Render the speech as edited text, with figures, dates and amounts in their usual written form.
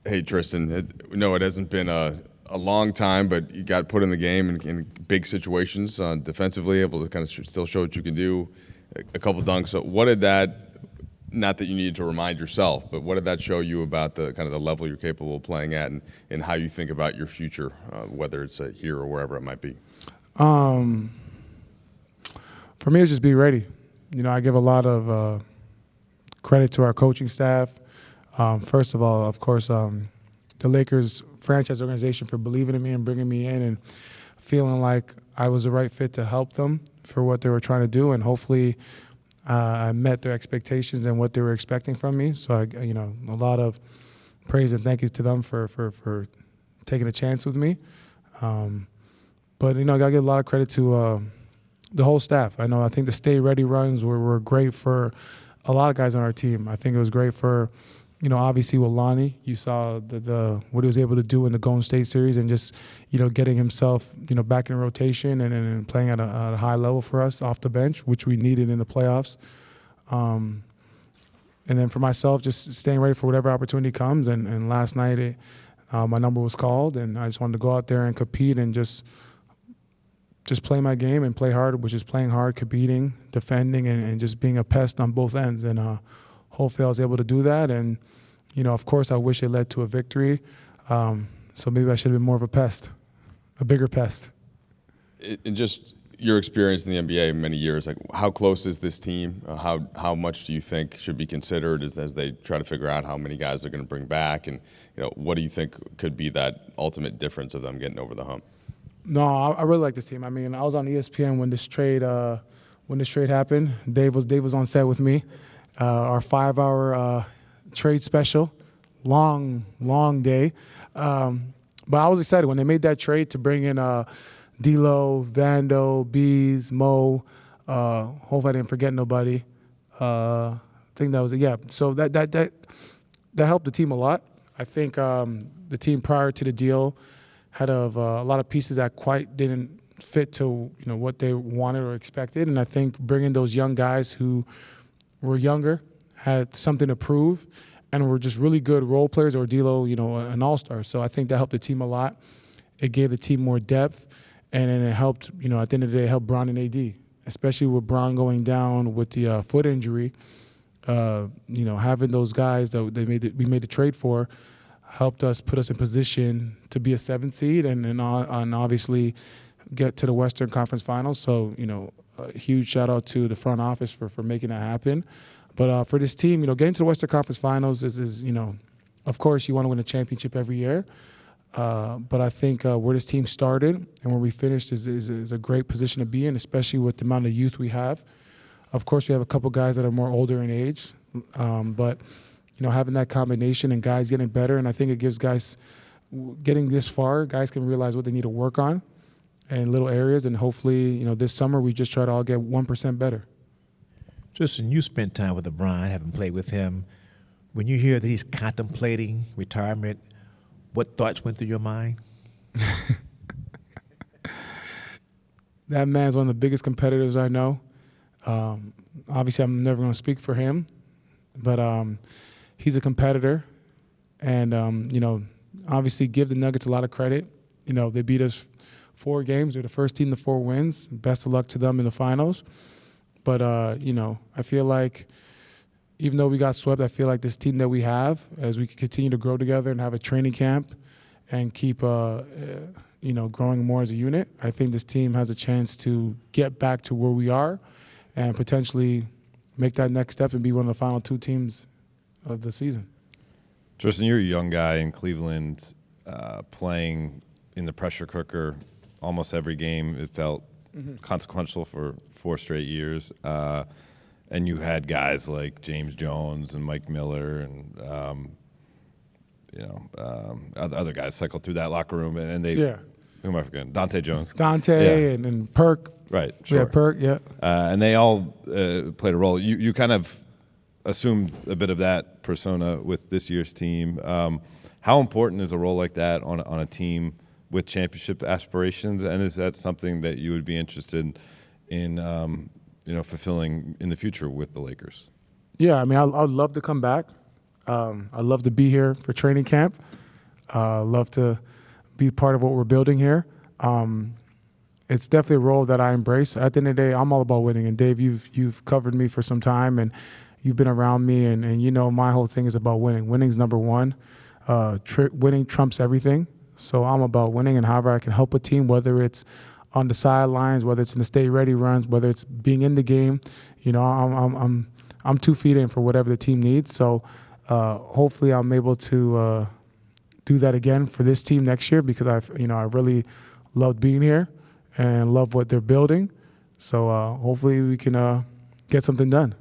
Hey, Tristan, it hasn't been a long time, but you got put in the game in big situations defensively, able to kind of still show what you can do, a couple dunks. So what did that, not that you needed to remind yourself, but what did that show you about the kind of the level you're capable of playing at and how you think about your future, whether it's here or wherever it might be? For me, it's just be ready. I give a lot of credit to our coaching staff. First of all, of course, the Lakers franchise organization for believing in me and bringing me in and feeling like I was the right fit to help them for what they were trying to do, and hopefully I met their expectations and what they were expecting from me. So, a lot of praise and thank you to them for taking a chance with me. But I got to give a lot of credit to the whole staff. I think the Stay Ready runs were great for a lot of guys on our team. I think it was great for, obviously with Lonnie. You saw the what he was able to do in the Golden State series and just, getting himself, back in rotation and playing at a high level for us off the bench, which we needed in the playoffs. And then for myself, just staying ready for whatever opportunity comes. And last night, my number was called, and I just wanted to go out there and compete and just play my game and play hard, which is playing hard, competing, defending, and just being a pest on both ends. And hopefully I was able to do that. And, of course, I wish it led to a victory. So maybe I should have been more of a pest, a bigger pest. And just your experience in the NBA many years, like how close is this team? How much do you think should be considered as they try to figure out how many guys they're going to bring back? And, what do you think could be that ultimate difference of them getting over the hump? No, I really like this team. I was on ESPN when this trade happened. Dave was on set with me. Our 5-hour trade special, long day. But I was excited when they made that trade to bring in D'Lo, Vando, Bees, Mo. Hope I didn't forget nobody. I think that was it. Yeah. So that helped the team a lot. I think the team prior to the deal had a lot of pieces that quite didn't fit to what they wanted or expected, and I think bringing those young guys who were younger, had something to prove, and were just really good role players, or D'Lo, an all-star. So I think that helped the team a lot. It gave the team more depth, and then it helped, at the end of the day, it helped Bron and AD, especially with Bron going down with the foot injury. Having those guys that we made the trade for helped us put us in position to be a 7th seed and obviously get to the Western Conference Finals. So, a huge shout out to the front office for making that happen. But for this team, getting to the Western Conference Finals is of course you want to win a championship every year. But I think where this team started and where we finished is a great position to be in, especially with the amount of youth we have. Of course, we have a couple guys that are more older in age, but having that combination and guys getting better, and I think it gives guys getting this far, guys can realize what they need to work on in little areas, and hopefully, this summer we just try to all get 1% better. Tristan, you spent time with LeBron, having played with him. When you hear that he's contemplating retirement, what thoughts went through your mind? That man's one of the biggest competitors I know. Obviously, I'm never going to speak for him, but he's a competitor, and obviously give the Nuggets a lot of credit. They beat us 4 games. They're the first team to 4 wins. Best of luck to them in the finals. But I feel like even though we got swept, I feel like this team that we have, as we continue to grow together and have a training camp and keep growing more as a unit, I think this team has a chance to get back to where we are and potentially make that next step and be one of the final 2 teams of the season. Tristan, you're a young guy in Cleveland, playing in the pressure cooker almost every game. It felt consequential for 4 straight years. And you had guys like James Jones and Mike Miller and, other guys cycle through that locker room. And they, who am I forgetting? Dante Jones. And Perk. Right, sure. Yeah, Perk, yeah. And they all played a role. You kind of assumed a bit of that persona with this year's team. How important is a role like that on a team with championship aspirations? And is that something that you would be interested in fulfilling in the future with the Lakers? Yeah, I'd love to come back. I'd love to be here for training camp. Love to be part of what we're building here. It's definitely a role that I embrace. At the end of the day, I'm all about winning. And Dave, you've covered me for some time, and you've been around me, and you know my whole thing is about winning. Winning's number one. Winning trumps everything. So I'm about winning, and however I can help a team, whether it's on the sidelines, whether it's in the stay ready runs, whether it's being in the game, you know, I'm 2 feet in for whatever the team needs. So hopefully I'm able to do that again for this team next year, because I really loved being here and love what they're building. So hopefully we can get something done.